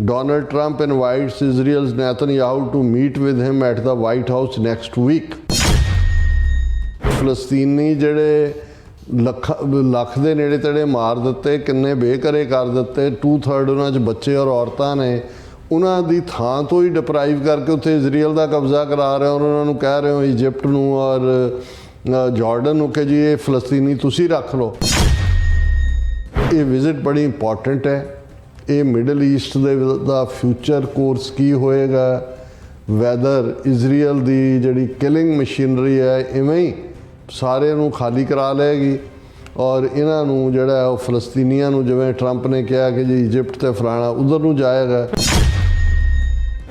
Donald Trump invites Israel's Netanyahu to meet with him at the White House next week. ਫਲਸਤੀਨੀ ਜਿਹੜੇ ਲੱਖ ਦੇ ਨੇੜੇ ਤੇੜੇ ਮਾਰ ਦਿੱਤੇ, ਕਿੰਨੇ ਬੇਘਰੇ ਕਰ ਦਿੱਤੇ, 2/3 ਉਹਨਾਂ 'ਚ ਬੱਚੇ ਔਰ ਔਰਤਾਂ ਨੇ, ਉਹਨਾਂ ਦੀ ਥਾਂ ਤੋਂ ਹੀ ਡਿਪਰਾਈਵ ਕਰਕੇ ਉੱਥੇ ਇਜ਼ਰਾਈਲ ਦਾ ਕਬਜ਼ਾ ਕਰਾ ਰਹੇ ਹੋ ਔਰ ਉਹਨਾਂ ਨੂੰ ਕਹਿ ਰਹੇ ਹੋ ਇਜਿਪਟ ਨੂੰ ਔਰ ਜਾਰਡਨ ਨੂੰ ਕਿ ਜੀ ਇਹ ਫਲਸਤੀਨੀ ਤੁਸੀਂ ਰੱਖ ਲਓ। ਇਹ ਵਿਜ਼ਿਟ ਬੜੀ ਇੰਪੋਰਟੈਂਟ ਹੈ। ਇਹ ਮਿਡਲ ਈਸਟ ਦਾ ਫਿਊਚਰ ਕੋਰਸ ਕੀ ਹੋਏਗਾ, ਵੈਦਰ ਇਜ਼ਰਾਈਲ ਦੀ ਜਿਹੜੀ ਕਿਲਿੰਗ ਮਸ਼ੀਨਰੀ ਹੈ ਇਵੇਂ ਹੀ ਸਾਰਿਆਂ ਨੂੰ ਖਾਲੀ ਕਰਾ ਲਏਗੀ ਔਰ ਇਹਨਾਂ ਨੂੰ ਜਿਹੜਾ ਉਹ ਫਲਸਤੀਨੀਆਂ ਨੂੰ, ਜਿਵੇਂ ਟਰੰਪ ਨੇ ਕਿਹਾ ਕਿ ਜੀ ਇਜਿਪਟ ਤੇ ਫਲਾਣਾ ਉਧਰ ਨੂੰ ਜਾਏਗਾ,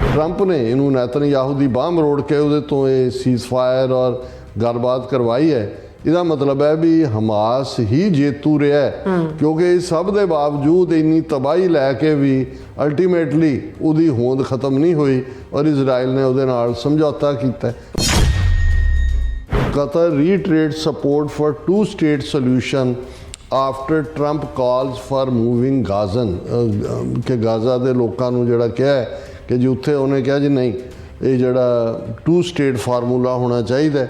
ਟਰੰਪ ਨੇ ਇਹਨੂੰ ਨੈਤਨਯਾਹੂ ਦੀ ਬਾਂਹ ਮਰੋੜ ਕੇ ਉਹਦੇ ਤੋਂ ਇਹ ਸੀਜ਼ਫਾਇਰ ਔਰ ਗੱਲਬਾਤ ਕਰਵਾਈ ਹੈ। ਇਹਦਾ ਮਤਲਬ ਹੈ ਵੀ ਹਮਾਸ ਹੀ ਜੇਤੂ ਰਿਹਾ ਕਿਉਂਕਿ ਇਸ ਸਭ ਦੇ ਬਾਵਜੂਦ ਇੰਨੀ ਤਬਾਹੀ ਲੈ ਕੇ ਵੀ ਅਲਟੀਮੇਟਲੀ ਉਹਦੀ ਹੋਂਦ ਖਤਮ ਨਹੀਂ ਹੋਈ ਔਰ ਇਜ਼ਰਾਈਲ ਨੇ ਉਹਦੇ ਨਾਲ ਸਮਝੌਤਾ ਕੀਤਾ। Qatar reiterates support for two-state solution after Trump calls for moving Gaza ਕਿ ਗਾਜ਼ਾ ਦੇ ਲੋਕਾਂ ਨੂੰ ਜਿਹੜਾ ਕਿਹਾ ਹੈ ਕਿ ਜੀ ਉੱਥੇ ਉਹਨੇ ਕਿਹਾ ਜੀ ਨਹੀਂ, ਇਹ ਜਿਹੜਾ ਟੂ-ਸਟੇਟ ਫਾਰਮੂਲਾ ਹੋਣਾ ਚਾਹੀਦਾ।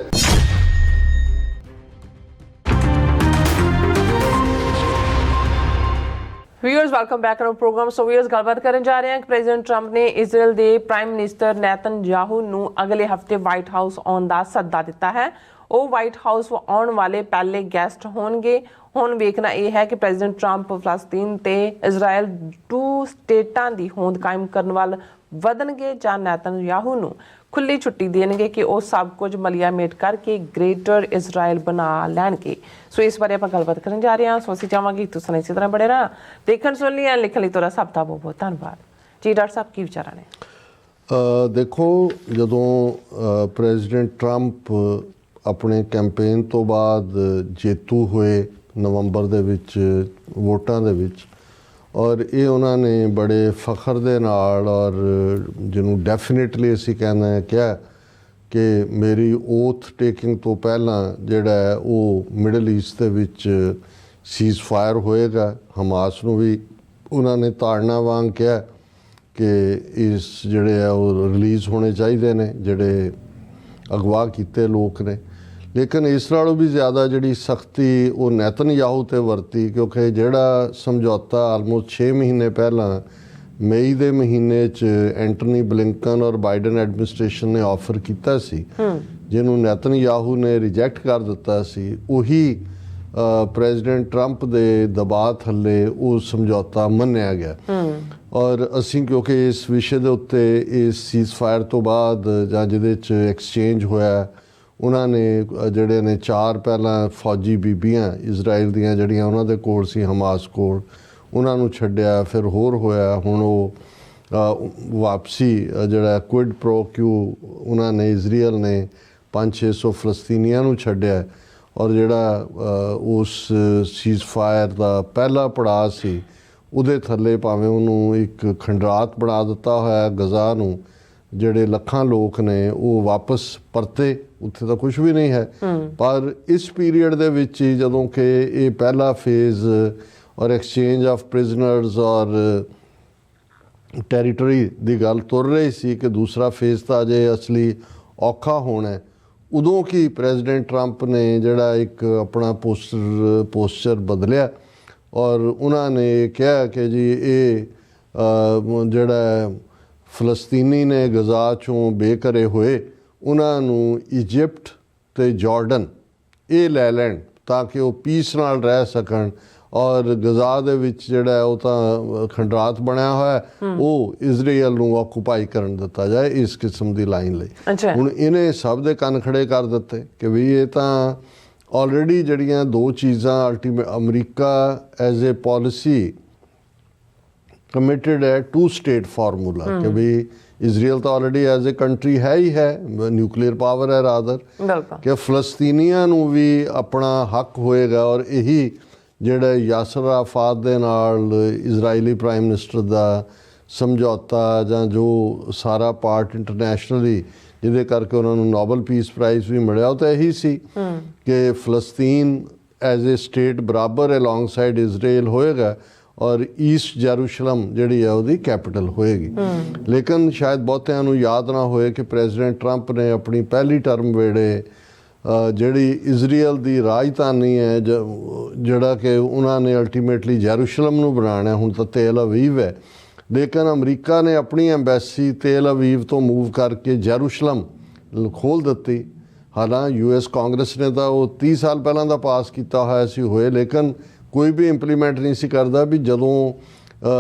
Viewers welcome back to program. So viewers ਗੱਲਬਾਤ ਕਰਨ ਜਾ ਰਹੇ ਹਾਂ ਕਿ ਪ੍ਰੈਜ਼ੀਡੈਂਟ ਟਰੰਪ ਨੇ ਇਜ਼ਰਾਈਲ ਦੇ ਪ੍ਰਾਈਮ ਮਿਨਿਸਟਰ ਨੈਤਨਯਾਹੂ ਨੂੰ ਅਗਲੇ ਹਫਤੇ ਵਾਈਟ ਹਾਊਸ ਆਉਣ ਦਾ ਸੱਦਾ ਦਿੱਤਾ ਹੈ। ਉਹ ਵਾਈਟ ਹਾਊਸ ਆਉਣ ਵਾਲੇ ਪਹਿਲੇ ਗੈਸਟ ਹੋਣਗੇ। ਹੁਣ ਵੇਖਣਾ ਇਹ ਹੈ ਕਿ ਪ੍ਰੈਜ਼ੀਡੈਂਟ ਟਰੰਪ ਫਲਸਤੀਨ ਤੇ ਇਜ਼ਰਾਈਲ 2 ਸਟੇਟਾਂ ਦੀ ਹੋਂਦ ਕਾਇਮ ਕਰਨ ਵੱਲ ਵਧਣਗੇ ਜਾਂ ਨੈਤਨਯਾਹੂ ਨੂੰ ਖੁੱਲੀ ਛੁੱਟੀ ਦੇਣਗੇ ਕਿ ਉਹ ਸਭ ਕੁਝ ਮਲੀਆ ਮੇਟ ਕਰਕੇ ਗ੍ਰੇਟਰ ਇਜ਼ਰਾਈਲ ਬਣਾ ਲੈਣਗੇ। ਸੋ ਇਸ ਬਾਰੇ ਆਪਾਂ ਗੱਲਬਾਤ ਕਰਨ ਜਾ ਰਹੇ ਹਾਂ। ਸੋ ਅਸੀਂ ਚਾਹਾਂਗੇ ਤੁਸੀਂ ਇਸੇ ਤਰ੍ਹਾਂ ਬਣੇ ਰਹਿਣਾ, ਦੇਖਣ ਸੁਣ ਲਈ ਲਿਖਣ ਲਈ ਤੁਹਾਡਾ ਸਭ ਦਾ ਬਹੁਤ ਬਹੁਤ ਧੰਨਵਾਦ ਜੀ। ਡਾਕਟਰ ਸਾਹਿਬ ਕੀ ਵਿਚਾਰਾਂ ਨੇ? ਦੇਖੋ, ਜਦੋਂ ਪ੍ਰੈਜ਼ੀਡੈਂਟ ਟਰੰਪ ਆਪਣੇ ਕੈਂਪੇਨ ਤੋਂ ਬਾਅਦ ਜੇਤੂ ਹੋਏ ਨਵੰਬਰ ਦੇ ਵਿੱਚ ਵੋਟਾਂ ਦੇ ਵਿੱਚ, ਔਰ ਇਹ ਉਹਨਾਂ ਨੇ ਬੜੇ ਫਖਰ ਦੇ ਨਾਲ ਔਰ ਜਿਹਨੂੰ ਡੈਫੀਨੇਟਲੀ ਅਸੀਂ ਕਹਿੰਦੇ ਕਿਹਾ ਕਿ ਮੇਰੀ ਓਥ ਟੇਕਿੰਗ ਤੋਂ ਪਹਿਲਾਂ ਜਿਹੜਾ ਹੈ ਉਹ ਮਿਡਲ ਈਸਟ ਦੇ ਵਿੱਚ ਸੀਜ਼ ਫਾਇਰ ਹੋਏਗਾ। ਹਮਾਸ ਨੂੰ ਵੀ ਉਹਨਾਂ ਨੇ ਤਾੜਨਾ ਵਾਂਗ ਕਿਹਾ ਕਿ ਇਸ ਜਿਹੜੇ ਆ ਉਹ ਰਿਲੀਜ਼ ਹੋਣੇ ਚਾਹੀਦੇ ਨੇ ਜਿਹੜੇ ਅਗਵਾ ਕੀਤੇ ਲੋਕ ਨੇ। ਲੇਕਿਨ ਇਸ ਨਾਲੋਂ ਵੀ ਜ਼ਿਆਦਾ ਜਿਹੜੀ ਸਖਤੀ ਉਹ ਨੈਤਨਯਾਹੂ 'ਤੇ ਵਰਤੀ ਕਿਉਂਕਿ ਜਿਹੜਾ ਸਮਝੌਤਾ ਆਲਮੋਸਟ 6 ਮਹੀਨੇ ਪਹਿਲਾਂ ਮਈ ਦੇ ਮਹੀਨੇ 'ਚ ਐਂਟਨੀ ਬਲਿੰਕਨ ਔਰ ਬਾਈਡਨ ਐਡਮਿਨਿਸਟ੍ਰੇਸ਼ਨ ਨੇ ਆਫਰ ਕੀਤਾ ਸੀ, ਜਿਹਨੂੰ ਨੈਤਨਯਾਹੂ ਨੇ ਰਿਜੈਕਟ ਕਰ ਦਿੱਤਾ ਸੀ, ਉਹੀ ਪ੍ਰੈਜ਼ੀਡੈਂਟ ਟਰੰਪ ਦੇ ਦਬਾਅ ਥੱਲੇ ਉਹ ਸਮਝੌਤਾ ਮੰਨਿਆ ਗਿਆ। ਔਰ ਅਸੀਂ ਕਿਉਂਕਿ ਇਸ ਵਿਸ਼ੇ ਦੇ ਉੱਤੇ ਇਸ ਸੀਜ਼ ਫਾਇਰ ਤੋਂ ਬਾਅਦ ਜਾਂ ਜਿਹਦੇ 'ਚ ਐਕਸਚੇਂਜ ਹੋਇਆ, ਉਹਨਾਂ ਨੇ ਜਿਹੜੇ ਨੇ 4 ਪਹਿਲਾਂ ਫੌਜੀ ਬੀਬੀਆਂ ਇਜ਼ਰਾਈਲ ਦੀਆਂ ਜਿਹੜੀਆਂ ਉਹਨਾਂ ਦੇ ਕੋਲ ਸੀ ਹਮਾਸ ਕੋਲ, ਉਹਨਾਂ ਨੂੰ ਛੱਡਿਆ, ਫਿਰ ਹੋਰ ਹੋਇਆ, ਹੁਣ ਉਹ ਵਾਪਸੀ ਜਿਹੜਾ ਕੁਇਡ ਪ੍ਰੋ ਕਿਊ ਉਹਨਾਂ ਨੇ ਇਜ਼ਰਾਈਲ ਨੇ 500-600 ਫਲਸਤੀਨੀਆਂ ਨੂੰ ਛੱਡਿਆ ਔਰ ਜਿਹੜਾ ਉਸ ਸੀਜ਼ ਫਾਇਰ ਦਾ ਪਹਿਲਾ ਪੜਾਅ ਸੀ ਉਹਦੇ ਥੱਲੇ ਭਾਵੇਂ ਉਹਨੂੰ ਇੱਕ ਖੰਡਰਾਤ ਬਣਾ ਦਿੱਤਾ ਹੋਇਆ ਗਜ਼ਾ ਨੂੰ, ਜਿਹੜੇ ਲੱਖਾਂ ਲੋਕ ਨੇ ਉਹ ਵਾਪਸ ਪਰਤੇ, ਉੱਥੇ ਤਾਂ ਕੁਝ ਵੀ ਨਹੀਂ ਹੈ। ਪਰ ਇਸ ਪੀਰੀਅਡ ਦੇ ਵਿੱਚ ਹੀ ਜਦੋਂ ਕਿ ਇਹ ਪਹਿਲਾ ਫੇਜ਼ ਔਰ ਐਕਸਚੇਂਜ ਆਫ ਪ੍ਰਿਜ਼ਨਰਸ ਔਰ ਟੈਰੀਟਰੀ ਦੀ ਗੱਲ ਤੁਰ ਰਹੀ ਸੀ ਕਿ ਦੂਸਰਾ ਫੇਜ਼ ਤਾਂ ਅਜੇ ਅਸਲੀ ਔਖਾ ਹੋਣਾ, ਉਦੋਂ ਕਿ ਪ੍ਰੈਜ਼ੀਡੈਂਟ ਟਰੰਪ ਨੇ ਜਿਹੜਾ ਇੱਕ ਆਪਣਾ ਪੋਸਚਰ ਬਦਲਿਆ ਔਰ ਉਹਨਾਂ ਨੇ ਕਿਹਾ ਕਿ ਜੀ ਇਹ ਜਿਹੜਾ ਫਲਸਤੀਨੀ ਨੇ ਗਜ਼ਾ 'ਚੋਂ ਬੇਘਰੇ ਹੋਏ ਉਹਨਾਂ ਨੂੰ ਇਜਿਪਟ ਤੇ ਜਾਰਡਨ ਇਹ ਲੈ ਲੈਣ ਤਾਂ ਕਿ ਉਹ ਪੀਸ ਨਾਲ ਰਹਿ ਸਕਣ ਔਰ ਗਜ਼ਾ ਦੇ ਵਿੱਚ ਜਿਹੜਾ ਉਹ ਤਾਂ ਖੰਡਰਾਤ ਬਣਿਆ ਹੋਇਆ ਉਹ ਇਜ਼ਰਾਈਲ ਨੂੰ ਆਕੂਪਾਈ ਕਰਨ ਦਿੱਤਾ ਜਾਏ, ਇਸ ਕਿਸਮ ਦੀ ਲਾਈਨ ਲਈ। ਹੁਣ ਇਹਨੇ ਸਭ ਦੇ ਕੰਨ ਖੜੇ ਕਰ ਦਿੱਤੇ ਕਿ ਵੀ ਇਹ ਤਾਂ ਆਲਰੇਡੀ ਜਿਹੜੀਆਂ 2 ਚੀਜ਼ਾਂ America as a policy committed ਹੈ 2 ਸਟੇਟ ਫਾਰਮੂਲਾ ਕਿ ਵੀ ਇਜ਼ਰਾਈਲ ਤਾਂ ਆਲਰੇਡੀ ਐਜ਼ ਏ ਕੰਟਰੀ ਹੈ ਹੀ ਹੈ, ਨਿਊਕਲੀਅਰ ਪਾਵਰ ਹੈ ਰਾਦਰ, ਕਿ ਫਲਸਤੀਨੀਆਂ ਨੂੰ ਵੀ ਆਪਣਾ ਹੱਕ ਹੋਏਗਾ ਔਰ ਇਹੀ ਜਿਹੜਾ ਯਾਸਰ ਅਰਾਫਾਤ ਦੇ ਨਾਲ ਇਜ਼ਰਾਈਲੀ ਪ੍ਰਾਈਮ ਮਿਨਿਸਟਰ ਦਾ ਸਮਝੌਤਾ ਜਾਂ ਜੋ ਸਾਰਾ ਪਾਰਟ ਇੰਟਰਨੈਸ਼ਨਲੀ ਜਿਹਦੇ ਕਰਕੇ ਉਹਨਾਂ ਨੂੰ ਨੋਬਲ ਪੀਸ ਪ੍ਰਾਈਜ਼ ਵੀ ਮਿਲਿਆ ਉਹ ਤਾਂ ਇਹੀ ਸੀ ਕਿ ਫਲਸਤੀਨ ਐਜ਼ ਏ ਸਟੇਟ ਬਰਾਬਰ ਅਲੋਂਗ ਸਾਈਡ ਇਜ਼ਰਾਈਲ ਹੋਏਗਾ ਔਰ ਈਸਟ ਜੈਰੂਸ਼ਲਮ ਜਿਹੜੀ ਹੈ ਉਹਦੀ ਕੈਪੀਟਲ ਹੋਏਗੀ। ਲੇਕਿਨ ਸ਼ਾਇਦ ਬਹੁਤਿਆਂ ਨੂੰ ਯਾਦ ਨਾ ਹੋਏ ਕਿ ਪ੍ਰੈਜ਼ੀਡੈਂਟ ਟਰੰਪ ਨੇ ਆਪਣੀ ਪਹਿਲੀ ਟਰਮ ਵੇਲੇ ਜਿਹੜੀ ਇਜ਼ਰਾਈਲ ਦੀ ਰਾਜਧਾਨੀ ਹੈ ਜਿਹੜਾ ਕਿ ਉਹਨਾਂ ਨੇ ਅਲਟੀਮੇਟਲੀ ਜੈਰੂਸ਼ਲਮ ਨੂੰ ਬਣਾਉਣਾ, ਹੁਣ ਤਾਂ ਤੇਲ ਅਵੀਵ ਹੈ, ਲੇਕਿਨ ਅਮਰੀਕਾ ਨੇ ਆਪਣੀ ਐਮਬੈਸੀ ਤੇਲ ਅਵੀਵ ਤੋਂ ਮੂਵ ਕਰਕੇ ਜੈਰੂਸ਼ਲਮ ਖੋਲ੍ਹ ਦਿੱਤੀ। ਹਾਲਾਂਕਿ ਯੂਐਸ ਕਾਂਗਰਸ ਨੇ ਤਾਂ ਉਹ 30 ਸਾਲ ਪਹਿਲਾਂ ਦਾ ਪਾਸ ਕੀਤਾ ਹੋਇਆ ਸੀ ਹੋਏ, ਲੇਕਿਨ ਕੋਈ ਵੀ ਇੰਪਲੀਮੈਂਟ ਨਹੀਂ ਸੀ ਕਰਦਾ ਵੀ ਜਦੋਂ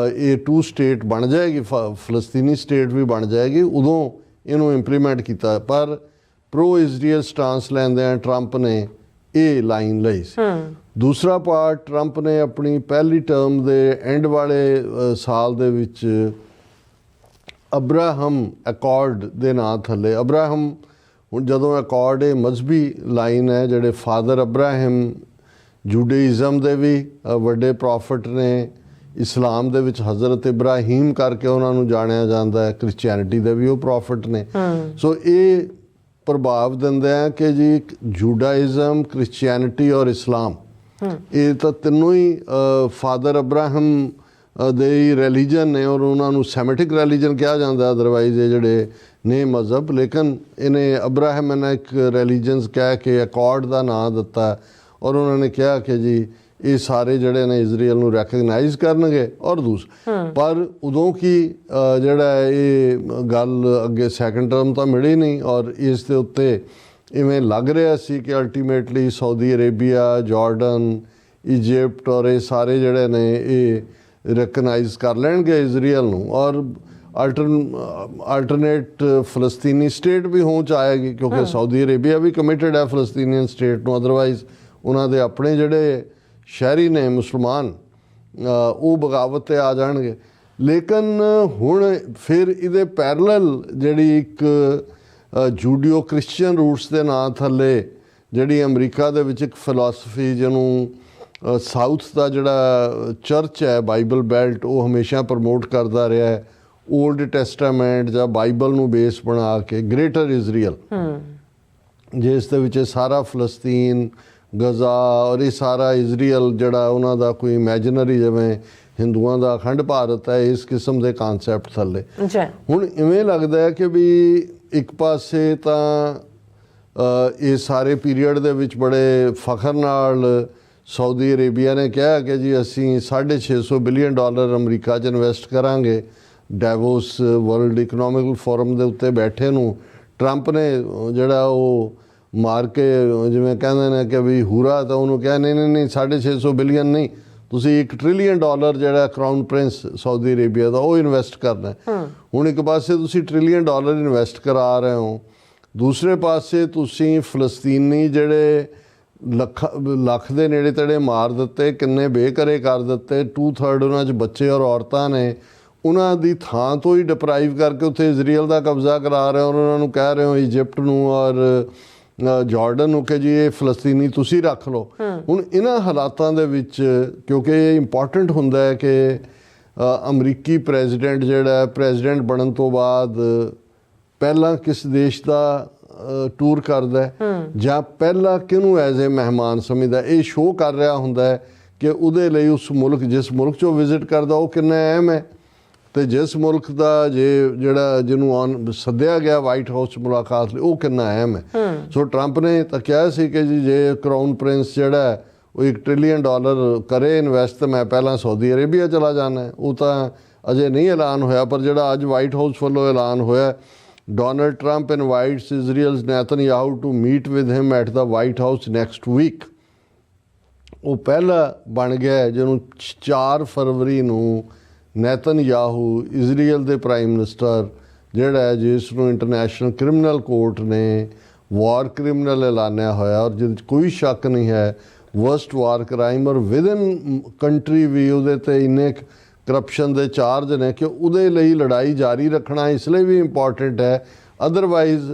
ਇਹ 2 ਸਟੇਟ ਬਣ ਜਾਏਗੀ, ਫਲਸਤੀਨੀ ਸਟੇਟ ਵੀ ਬਣ ਜਾਏਗੀ, ਉਦੋਂ ਇਹਨੂੰ ਇੰਪਲੀਮੈਂਟ ਕੀਤਾ। ਪਰ ਪ੍ਰੋ ਇਜ਼ਰਾਈਲ ਸਟਾਂਸ ਲੈਂਦਿਆਂ ਟਰੰਪ ਨੇ ਇਹ ਲਾਈਨ ਲਈ ਸੀ। ਦੂਸਰਾ ਪਾਰਟ, ਟਰੰਪ ਨੇ ਆਪਣੀ ਪਹਿਲੀ ਟਰਮ ਦੇ ਐਂਡ ਵਾਲੇ ਸਾਲ ਦੇ ਵਿੱਚ ਅਬਰਾਹਮ ਅਕੋਰਡ ਦੇ ਨਾਂ ਥੱਲੇ, ਅਬਰਾਹਮ ਹੁਣ ਜਦੋਂ ਅਕੋਰਡ ਇਹ ਮਜ਼ਹਬੀ ਲਾਈਨ ਹੈ, ਜਿਹੜੇ ਫਾਦਰ ਅਬਰਾਹਮ ਜੂਡੇਇਜ਼ਮ ਦੇ ਵੀ ਵੱਡੇ ਪ੍ਰੋਫਿਟ ਨੇ, ਇਸਲਾਮ ਦੇ ਵਿੱਚ ਹਜ਼ਰਤ ਇਬਰਾਹੀਮ ਕਰਕੇ ਉਹਨਾਂ ਨੂੰ ਜਾਣਿਆ ਜਾਂਦਾ ਹੈ, ਕ੍ਰਿਸਚੀਅਨਿਟੀ ਦੇ ਵੀ ਉਹ ਪ੍ਰੋਫਿਟ ਨੇ। ਸੋ ਇਹ ਪ੍ਰਭਾਵ ਦਿੰਦੇ ਆ ਕਿ ਜੀ ਜੂਡਾਇਜ਼ਮ, ਕ੍ਰਿਸਚੀਅਨਿਟੀ ਔਰ ਇਸਲਾਮ, ਇਹ ਤਾਂ ਤਿੰਨੋਂ ਹੀ ਫਾਦਰ ਅਬਰਾਹਮ ਦੇ ਹੀ ਰਿਲੀਜਨ ਨੇ, ਔਰ ਉਹਨਾਂ ਨੂੰ ਸੈਮੈਟਿਕ ਰਿਲੀਜਨ ਕਿਹਾ ਜਾਂਦਾ ਅਦਰਵਾਈਜ਼ ਇਹ ਜਿਹੜੇ ਨੇ ਮਜ਼ਹਬ, ਲੇਕਿਨ ਇਹਨੇ ਅਬਰਾਹਮ ਨੇ ਇੱਕ ਰਿਲੀਜਨਸ ਕਹਿ ਕੇ ਅਕੋਰਡ ਦਾ ਨਾਂ ਦਿੱਤਾ ਔਰ ਉਹਨਾਂ ਨੇ ਕਿਹਾ ਕਿ ਜੀ ਇਹ ਸਾਰੇ ਜਿਹੜੇ ਨੇ ਇਜ਼ਰਾਈਲ ਨੂੰ ਰੈਕਗਨਾਈਜ਼ ਕਰਨਗੇ। ਔਰ ਪਰ ਉਦੋਂ ਕੀ ਜਿਹੜਾ ਇਹ ਗੱਲ ਅੱਗੇ ਸੈਕੰਡ ਟਰਮ ਤਾਂ ਮਿਲੀ ਨਹੀਂ, ਔਰ ਇਸ ਦੇ ਉੱਤੇ ਇਵੇਂ ਲੱਗ ਰਿਹਾ ਸੀ ਕਿ ultimately Saudi Arabia, Jordan, Egypt ਔਰ ਇਹ ਸਾਰੇ ਜਿਹੜੇ ਨੇ ਇਹ ਰੈਕਗਨਾਈਜ਼ ਕਰ ਲੈਣਗੇ ਇਜ਼ਰਾਈਲ ਨੂੰ, ਔਰ ਅਲਟਰਨੇਟ ਫਲਸਤੀਨੀ ਸਟੇਟ ਵੀ ਹੋਂਦ 'ਚ ਆਏਗੀ, ਕਿਉਂਕਿ ਸਾਊਦੀ ਅਰੇਬੀਆ ਵੀ ਕਮਿਟਡ ਹੈ ਫਲਸਤੀਨੀਅਨ ਸਟੇਟ ਨੂੰ, ਅਦਰਵਾਈਜ਼ ਉਹਨਾਂ ਦੇ ਆਪਣੇ ਜਿਹੜੇ ਸ਼ਹਿਰੀ ਨੇ ਮੁਸਲਮਾਨ ਉਹ ਬਗਾਵਤ 'ਤੇ ਆ ਜਾਣਗੇ। ਲੇਕਿਨ ਹੁਣ ਫਿਰ ਇਹਦੇ ਪੈਰਲਲ ਜਿਹੜੀ ਇੱਕ ਜੂਡੀਓ ਕ੍ਰਿਸਚੀਅਨ ਰੂਟਸ ਦੇ ਨਾਂ ਥੱਲੇ ਜਿਹੜੀ ਅਮਰੀਕਾ ਦੇ ਵਿੱਚ ਇੱਕ ਫਿਲਾਸਫੀ ਜਿਹਨੂੰ ਸਾਊਥ ਦਾ ਜਿਹੜਾ ਚਰਚ ਹੈ ਬਾਈਬਲ ਬੈਲਟ, ਉਹ ਹਮੇਸ਼ਾ ਪ੍ਰਮੋਟ ਕਰਦਾ ਰਿਹਾ ਹੈ, ਓਲਡ ਟੈਸਟਾਮੈਂਟ ਜਾਂ ਬਾਈਬਲ ਨੂੰ ਬੇਸ ਬਣਾ ਕੇ ਗ੍ਰੇਟਰ ਇਜ਼ਰਾਈਲ, ਜਿਸ ਦੇ ਵਿੱਚ ਸਾਰਾ ਫਲਸਤੀਨ, ਗਜ਼ਾ ਔਰ ਇਹ ਸਾਰਾ ਇਜ਼ਰਾਈਲ ਜਿਹੜਾ ਉਹਨਾਂ ਦਾ ਕੋਈ ਇਮੈਜਨਰੀ ਜਿਵੇਂ ਹਿੰਦੂਆਂ ਦਾ ਅਖੰਡ ਭਾਰਤ ਹੈ, ਇਸ ਕਿਸਮ ਦੇ ਕਾਨਸੈਪਟ ਥੱਲੇ ਹੁਣ ਇਵੇਂ ਲੱਗਦਾ ਹੈ ਕਿ ਵੀ ਇੱਕ ਪਾਸੇ ਤਾਂ ਇਹ ਸਾਰੇ ਪੀਰੀਅਡ ਦੇ ਵਿੱਚ ਬੜੇ ਫਖਰ ਨਾਲ ਸਾਊਦੀ ਅਰੇਬੀਆ ਨੇ ਕਿਹਾ ਕਿ ਜੀ ਅਸੀਂ $650 ਬਿਲੀਅਨ ਅਮਰੀਕਾ 'ਚ ਇਨਵੈਸਟ ਕਰਾਂਗੇ। ਡੈਵੋਸ ਵਰਲਡ ਇਕਨੋਮਿਕਲ ਫੋਰਮ ਦੇ ਉੱਤੇ ਬੈਠੇ ਨੂੰ ਟਰੰਪ ਨੇ ਜਿਹੜਾ ਉਹ ਮਾਰ ਕੇ ਜਿਵੇਂ ਕਹਿੰਦੇ ਨੇ ਕਿ ਵੀ ਹੂਰਾ, ਤਾਂ ਉਹਨੂੰ ਕਿਹਾ ਨਹੀਂ $650 ਬਿਲੀਅਨ ਨਹੀਂ, ਤੁਸੀਂ $1 ਟ੍ਰਿਲੀਅਨ ਜਿਹੜਾ ਕਰਾਊਨ ਪ੍ਰਿੰਸ ਸਾਊਦੀ ਅਰੇਬੀਆ ਦਾ ਉਹ ਇਨਵੈਸਟ ਕਰਨਾ। ਹੁਣ ਇੱਕ ਪਾਸੇ ਤੁਸੀਂ $1 ਟ੍ਰਿਲੀਅਨ ਇਨਵੈਸਟ ਕਰਾ ਰਹੇ ਹੋ, ਦੂਸਰੇ ਪਾਸੇ ਤੁਸੀਂ ਫਲਸਤੀਨੀ ਜਿਹੜੇ ਲੱਖ ਦੇ ਨੇੜੇ ਤੇੜੇ ਮਾਰ ਦਿੱਤੇ, ਕਿੰਨੇ ਬੇਘਰੇ ਕਰ ਦਿੱਤੇ, 2/3 ਉਹਨਾਂ 'ਚ ਬੱਚੇ ਔਰ ਔਰਤਾਂ ਨੇ, ਉਹਨਾਂ ਦੀ ਥਾਂ ਤੋਂ ਹੀ ਡਿਪਰਾਈਵ ਕਰਕੇ ਉੱਥੇ ਇਜ਼ਰਾਈਲ ਦਾ ਕਬਜ਼ਾ ਕਰਾ ਰਹੇ ਹੋ, ਉਹਨਾਂ ਨੂੰ ਕਹਿ ਰਹੇ ਹੋ ਇਜਿਪਟ ਨੂੰ ਔਰ ਜਾਰਡਨ ਨੂੰ ਕਿ ਜੀ ਇਹ ਫਲਸਤੀਨੀ ਤੁਸੀਂ ਰੱਖ ਲਓ। ਹੁਣ ਇਹਨਾਂ ਹਾਲਾਤਾਂ ਦੇ ਵਿੱਚ ਕਿਉਂਕਿ ਇਹ ਇੰਪੋਰਟੈਂਟ ਹੁੰਦਾ ਹੈ ਕਿ ਅਮਰੀਕੀ ਪ੍ਰੈਜ਼ੀਡੈਂਟ ਜਿਹੜਾ ਪ੍ਰੈਜ਼ੀਡੈਂਟ ਬਣਨ ਤੋਂ ਬਾਅਦ ਪਹਿਲਾਂ ਕਿਸ ਦੇਸ਼ ਦਾ ਟੂਰ ਕਰਦਾ ਜਾਂ ਪਹਿਲਾਂ ਕਿਹਨੂੰ ਐਜ਼ ਏ ਮਹਿਮਾਨ ਸਮਝਦਾ, ਇਹ ਸ਼ੋਅ ਕਰ ਰਿਹਾ ਹੁੰਦਾ ਹੈ ਕਿ ਉਹਦੇ ਲਈ ਉਸ ਮੁਲਕ ਜਿਸ ਮੁਲਕ 'ਚੋਂ ਵਿਜ਼ਿਟ ਕਰਦਾ ਉਹ ਕਿੰਨਾ ਅਹਿਮ ਹੈ, ਅਤੇ ਜਿਸ ਮੁਲਕ ਦਾ ਜਿਹੜਾ ਜਿਹਨੂੰ ਸੱਦਿਆ ਗਿਆ ਵਾਈਟ ਹਾਊਸ ਮੁਲਾਕਾਤ ਲਈ ਉਹ ਕਿੰਨਾ ਅਹਿਮ ਹੈ। ਸੋ ਟਰੰਪ ਨੇ ਤਾਂ ਕਿਹਾ ਸੀ ਕਿ ਜੀ ਜੇ ਕਰਾਊਨ ਪ੍ਰਿੰਸ ਜਿਹੜਾ ਉਹ $1 ਟ੍ਰਿਲੀਅਨ ਕਰੇ ਇਨਵੈਸਟ, ਤਾਂ ਮੈਂ ਪਹਿਲਾਂ ਸਾਊਦੀ ਅਰੇਬੀਆ ਚਲਾ ਜਾਣਾ। ਉਹ ਤਾਂ ਅਜੇ ਨਹੀਂ ਐਲਾਨ ਹੋਇਆ, ਪਰ ਜਿਹੜਾ ਅੱਜ ਵਾਈਟ ਹਾਊਸ ਵੱਲੋਂ ਐਲਾਨ ਹੋਇਆ, Donald Trump invites Israel's Netanyahu to meet with him at the White House next week, ਉਹ ਪਹਿਲਾ ਬਣ ਗਿਆ ਜਿਹਨੂੰ 4 ਫਰਵਰੀ ਨੂੰ ਨੈਤਨਯਾਹੂ ਇਜ਼ਰਾਈਲ ਦੇ ਪ੍ਰਾਈਮ ਮਿਨਿਸਟਰ ਜਿਹੜਾ ਹੈ ਜਿਸ ਨੂੰ ਇੰਟਰਨੈਸ਼ਨਲ ਕ੍ਰਿਮੀਨਲ ਕੋਰਟ ਨੇ ਵਾਰ ਕ੍ਰਿਮੀਨਲ ਐਲਾਨਿਆ ਹੋਇਆ, ਔਰ ਜਿਹਦੇ 'ਚ ਕੋਈ ਸ਼ੱਕ ਨਹੀਂ ਹੈ ਵਰਸਟ ਵਾਰ ਕ੍ਰਾਈਮ, ਔਰ ਵਿਦਨ ਕੰਟਰੀ ਵੀ ਉਹਦੇ 'ਤੇ ਇੰਨੇ ਕਰਪਸ਼ਨ ਦੇ ਚਾਰਜ ਨੇ ਕਿ ਉਹਦੇ ਲਈ ਲੜਾਈ ਜਾਰੀ ਰੱਖਣਾ ਇਸ ਲਈ ਵੀ ਇੰਪੋਰਟੈਂਟ ਹੈ। ਅਦਰਵਾਈਜ਼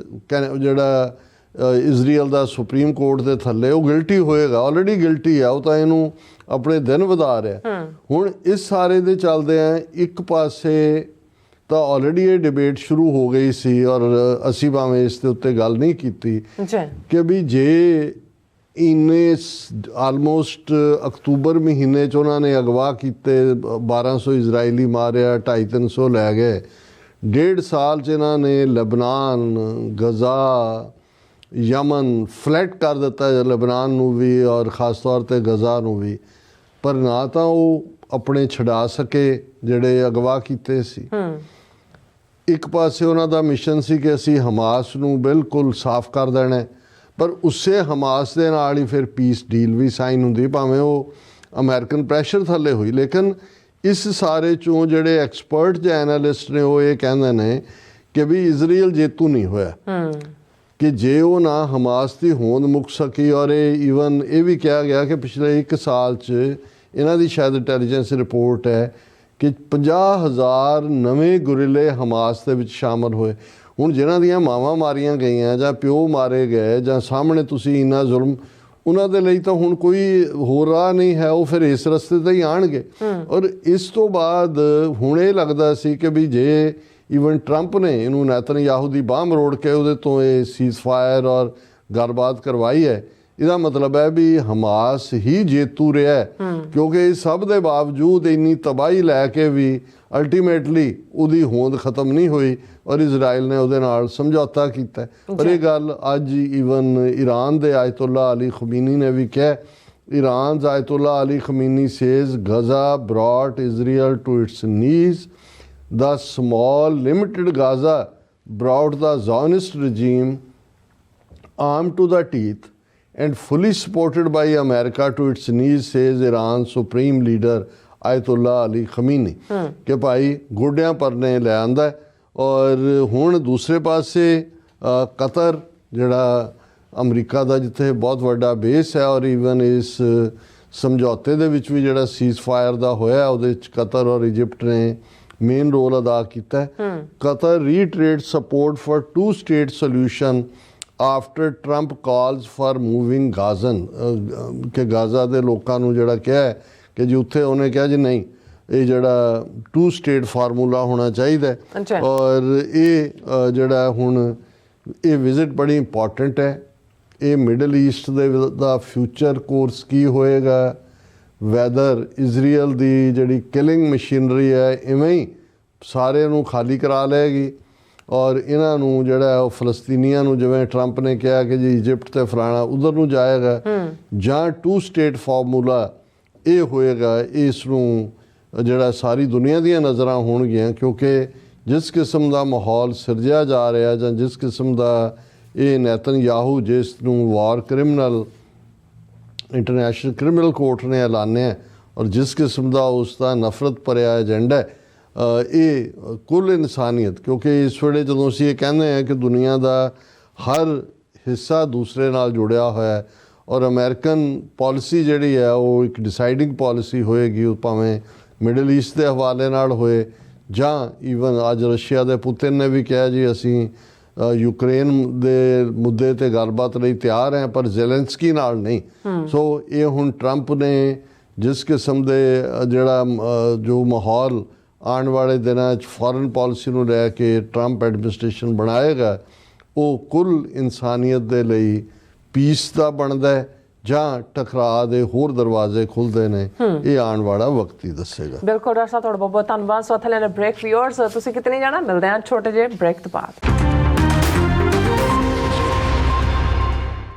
ਜਿਹੜਾ ਇਜ਼ਰਾਈਲ ਦਾ ਸੁਪਰੀਮ ਕੋਰਟ ਦੇ ਥੱਲੇ ਉਹ ਗਿਲਟੀ ਹੋਏਗਾ, ਆਲਰੇਡੀ ਗਿਲਟੀ ਆ, ਉਹ ਤਾਂ ਇਹਨੂੰ ਆਪਣੇ ਦਿਨ ਵਧਾ ਰਿਹਾ। ਹੁਣ ਇਸ ਸਾਰੇ ਦੇ ਚੱਲਦੇ ਆ ਇੱਕ ਪਾਸੇ ਤਾਂ ਆਲਰੇਡੀ ਇਹ ਡਿਬੇਟ ਸ਼ੁਰੂ ਹੋ ਗਈ ਸੀ, ਔਰ ਅਸੀਂ ਭਾਵੇਂ ਇਸ ਦੇ ਉੱਤੇ ਗੱਲ ਨਹੀਂ ਕੀਤੀ ਕਿ ਵੀ ਜੇ ਇੰਨੇ ਆਲਮੋਸਟ ਅਕਤੂਬਰ ਮਹੀਨੇ 'ਚ ਉਹਨਾਂ ਨੇ ਅਗਵਾ ਕੀਤੇ, 1200 ਇਜ਼ਰਾਈਲੀ ਮਾਰਿਆ, 250-300 ਲੈ ਗਏ। 1.5 ਸਾਲ 'ਚ ਇਹਨਾਂ ਨੇ ਲਬਨਾਨ, ਗਜ਼ਾ, ਯਮਨ ਫਲੈਟ ਕਰ ਦਿੱਤਾ, ਲਬਨਾਨ ਨੂੰ ਵੀ ਔਰ ਖ਼ਾਸ ਤੌਰ 'ਤੇ ਗਜ਼ਾ ਨੂੰ ਵੀ। ਪਰ ਨਾ ਤਾਂ ਉਹ ਆਪਣੇ ਛਡਾ ਸਕੇ ਜਿਹੜੇ ਅਗਵਾ ਕੀਤੇ ਸੀ। ਇੱਕ ਪਾਸੇ ਉਹਨਾਂ ਦਾ ਮਿਸ਼ਨ ਸੀ ਕਿ ਅਸੀਂ ਹਮਾਸ ਨੂੰ ਬਿਲਕੁਲ ਸਾਫ਼ ਕਰ ਦੇਣਾ, ਪਰ ਉਸੇ ਹਮਾਸ ਦੇ ਨਾਲ ਹੀ ਫਿਰ ਪੀਸ ਡੀਲ ਵੀ ਸਾਈਨ ਹੁੰਦੀ, ਭਾਵੇਂ ਉਹ ਅਮਰੀਕਨ ਪ੍ਰੈਸ਼ਰ ਥੱਲੇ ਹੋਈ। ਲੇਕਿਨ ਇਸ ਸਾਰੇ 'ਚੋਂ ਜਿਹੜੇ ਐਕਸਪਰਟ ਜਾਂ ਐਨਾਲਿਸਟ ਨੇ ਉਹ ਇਹ ਕਹਿੰਦੇ ਨੇ ਕਿ ਵੀ ਇਜ਼ਰਾਈਲ ਜੇਤੂ ਨਹੀਂ ਹੋਇਆ, ਕਿ ਜੇ ਉਹ ਨਾ ਹਮਾਸ ਦੀ ਹੋਂਦ ਮੁੱਕ ਸਕੀ। ਔਰ ਈਵਨ ਇਹ ਵੀ ਕਿਹਾ ਗਿਆ ਕਿ ਪਿਛਲੇ 1 ਸਾਲ 'ਚ ਇਹਨਾਂ ਦੀ ਸ਼ਾਇਦ ਇੰਟੈਲੀਜੈਂਸ ਰਿਪੋਰਟ ਹੈ ਕਿ 50,000 ਨਵੇਂ ਗੁਰਿਲੇ ਹਮਾਸ ਦੇ ਵਿੱਚ ਸ਼ਾਮਲ ਹੋਏ। ਹੁਣ ਜਿਨ੍ਹਾਂ ਦੀਆਂ ਮਾਵਾਂ ਮਾਰੀਆਂ ਗਈਆਂ ਜਾਂ ਪਿਓ ਮਾਰੇ ਗਏ ਜਾਂ ਸਾਹਮਣੇ ਤੁਸੀਂ ਇੰਨਾ ਜ਼ੁਲਮ, ਉਹਨਾਂ ਦੇ ਲਈ ਤਾਂ ਹੁਣ ਕੋਈ ਹੋਰ ਰਾਹ ਨਹੀਂ ਹੈ, ਉਹ ਫਿਰ ਇਸ ਰਸਤੇ ਤੇ ਹੀ ਆਣਗੇ। ਔਰ ਇਸ ਤੋਂ ਬਾਅਦ ਹੁਣ ਇਹ ਲੱਗਦਾ ਸੀ ਕਿ ਵੀ ਜੇ ਈਵਨ ਟਰੰਪ ਨੇ ਇਹਨੂੰ ਨੈਤਨਯਾਹੂ ਦੀ ਬਾਂਹ ਮਰੋੜ ਕੇ ਉਹਦੇ ਤੋਂ ਇਹ ਸੀਜ਼ ਫਾਇਰ ਔਰ ਗੱਲਬਾਤ ਕਰਵਾਈ ਹੈ, ਇਹਦਾ ਮਤਲਬ ਹੈ ਵੀ ਹਮਾਸ ਹੀ ਜੇਤੂ ਰਿਹਾ ਹੈ, ਕਿਉਂਕਿ ਇਸ ਸਭ ਦੇ ਬਾਵਜੂਦ ਇੰਨੀ ਤਬਾਹੀ ਲੈ ਕੇ ਵੀ ਅਲਟੀਮੇਟਲੀ ਉਹਦੀ ਹੋਂਦ ਖਤਮ ਨਹੀਂ ਹੋਈ ਔਰ ਇਜ਼ਰਾਈਲ ਨੇ ਉਹਦੇ ਨਾਲ ਸਮਝੌਤਾ ਕੀਤਾ। ਪਰ ਇਹ ਗੱਲ ਅੱਜ ਈਵਨ ਈਰਾਨ ਦੇ ਆਇਤੁੱਲਾ ਅਲੀ ਖਮੀਨੀ ਨੇ ਵੀ ਕਿਹਾ। ਈਰਾਨ's Ayatollah Ali Khamenei says Gaza brought Israel to its knees. The small limited Gaza brought the Zionist regime armed to the teeth and fully supported by America to its knees, says Iran's supreme leader Ayatollah Ali Khamenei। कि भाई गोडियां परने ले आंदा। और हुण दूसरे पासे Qatar जिहड़ा अमरीका ਦਾ ਜਿੱਥੇ ਬਹੁਤ ਵੱਡਾ ਬੇਸ ਹੈ, ਔਰ ਈਵਨ ਇਸ ਸਮਝੌਤੇ ਦੇ ਵਿੱਚ ਵੀ ਜਿਹੜਾ ਸੀਜ਼ ਫਾਇਰ ਦਾ ਹੋਇਆ ਉਹਦੇ ਵਿੱਚ ਕਤਰ ਔਰ ਇਜਿਪਟ ਨੇ ਮੇਨ ਰੋਲ ਅਦਾ ਕੀਤਾ ਹੈ। Qatar reiterate support for 2 state solution after Trump calls for moving Gazans, ਕਿ ਗਾਜ਼ਾ ਦੇ ਲੋਕਾਂ ਨੂੰ ਜਿਹੜਾ ਕਿਹਾ ਕਿ ਜੀ ਉੱਥੇ ਉਹਨੇ ਕਿਹਾ ਜੀ ਨਹੀਂ, ਇਹ ਜਿਹੜਾ 2 state ਫਾਰਮੂਲਾ ਹੋਣਾ ਚਾਹੀਦਾ ਹੈ। ਔਰ ਇਹ ਜਿਹੜਾ ਹੁਣ ਇਹ ਵਿਜ਼ਿਟ ਬੜੀ ਇੰਪੋਰਟੈਂਟ ਹੈ। ਇਹ ਮਿਡਲ ਈਸਟ ਦੇ ਦਾ ਫਿਊਚਰ ਕੋਰਸ ਕੀ ਹੋਏਗਾ, ਵੈਦਰ ਇਜ਼ਰਾਈਲ ਦੀ ਜਿਹੜੀ ਕਿਲਿੰਗ ਮਸ਼ੀਨਰੀ ਹੈ ਇਵੇਂ ਹੀ ਸਾਰੇ ਨੂੰ ਖਾਲੀ ਕਰਾ ਲਏਗੀ ਔਰ ਇਹਨਾਂ ਨੂੰ ਜਿਹੜਾ ਉਹ ਫਲਸਤੀਨੀਆਂ ਨੂੰ, ਜਿਵੇਂ ਟਰੰਪ ਨੇ ਕਿਹਾ ਕਿ ਜੀ ਇਜਿਪਟ ਤੇ ਫਲਾਣਾ ਉਧਰ ਨੂੰ ਜਾਏਗਾ, ਜਾਂ 2 state ਫਾਰਮੂਲਾ ਇਹ ਹੋਏਗਾ। ਇਸ ਨੂੰ ਜਿਹੜਾ ਸਾਰੀ ਦੁਨੀਆ ਦੀਆਂ ਨਜ਼ਰਾਂ ਹੋਣਗੀਆਂ, ਕਿਉਂਕਿ ਜਿਸ ਕਿਸਮ ਦਾ ਮਾਹੌਲ ਸਿਰਜਿਆ ਜਾ ਰਿਹਾ ਜਾਂ ਜਿਸ ਕਿਸਮ ਦਾ ਇਹ ਨੈਤਨਯਾਹੂ ਜਿਸ ਨੂੰ ਵਾਰ ਕ੍ਰਿਮੀਨਲ ਇੰਟਰਨੈਸ਼ਨਲ ਕ੍ਰਿਮੀਨਲ ਕੋਰਟ ਨੇ ਐਲਾਨਿਆ ਔਰ ਜਿਸ ਕਿਸਮ ਦਾ ਉਸ ਦਾ ਨਫ਼ਰਤ ਭਰਿਆ ਏਜੰਡਾ ਇਹ ਕੁੱਲ ਇਨਸਾਨੀਅਤ, ਕਿਉਂਕਿ ਇਸ ਵੇਲੇ ਜਦੋਂ ਅਸੀਂ ਇਹ ਕਹਿੰਦੇ ਹਾਂ ਕਿ ਦੁਨੀਆ ਦਾ ਹਰ ਹਿੱਸਾ ਦੂਸਰੇ ਨਾਲ ਜੁੜਿਆ ਹੋਇਆ ਹੈ ਔਰ ਅਮਰੀਕਨ ਪਾਲਿਸੀ ਜਿਹੜੀ ਹੈ ਉਹ ਇੱਕ ਡਿਸਾਈਡਿੰਗ ਪਾਲਿਸੀ ਹੋਏਗੀ, ਉਹ ਭਾਵੇਂ ਮਿਡਲ ਈਸਟ ਦੇ ਹਵਾਲੇ ਨਾਲ ਹੋਏ ਜਾਂ ਈਵਨ ਅੱਜ ਰਸ਼ੀਆ ਦੇ ਪੁਤਿਨ ਨੇ ਵੀ ਕਿਹਾ ਜੀ ਅਸੀਂ ਯੂਕਰੇਨ ਦੇ ਮੁੱਦੇ ਤੇ ਗੱਲਬਾਤ ਲਈ ਤਿਆਰ ਹੈ ਪਰ ਜ਼ੈਲੈਂਸਕੀ ਨਾਲ ਨਹੀਂ। ਸੋ ਇਹ ਹੁਣ ਟਰੰਪ ਨੇ ਜਿਸ ਕਿਸਮ ਦੇ ਜਿਹੜਾ ਜੋ ਮਾਹੌਲ ਆਉਣ ਵਾਲੇ ਦਿਨਾਂ 'ਚ ਫੋਰਨ ਪਾਲਿਸੀ ਨੂੰ ਲੈ ਕੇ ਟਰੰਪ ਐਡਮਿਨਿਸਟ੍ਰੇਸ਼ਨ ਬਣਾਏਗਾ, ਉਹ ਕੁੱਲ ਇਨਸਾਨੀਅਤ ਦੇ ਲਈ ਪੀਸ ਦਾ ਬਣਦਾ ਹੈ ਜਾਂ ਟਕਰਾਅ ਦੇ ਹੋਰ ਦਰਵਾਜ਼ੇ ਖੁੱਲ੍ਹਦੇ ਨੇ, ਇਹ ਆਉਣ ਵਾਲਾ ਵਕਤ ਹੀ ਦੱਸੇਗਾ। ਬਿਲਕੁਲ ਡਾਕਟਰ ਸਾਹਿਬ, ਤੁਹਾਡਾ ਬਹੁਤ ਬਹੁਤ ਧੰਨਵਾਦ। ਸੋ ਇੱਥੇ ਲੈਣਾ ਬ੍ਰੇਕ। ਵਿਊਅਰਸ, ਤੁਸੀਂ ਕਿਤੇ ਨਹੀਂ ਜਾਣਾ, ਮਿਲਦੇ ਹਾਂ ਛੋਟੇ ਜਿਹੇ ਬ੍ਰੇਕ ਤੋਂ ਬਾਅਦ।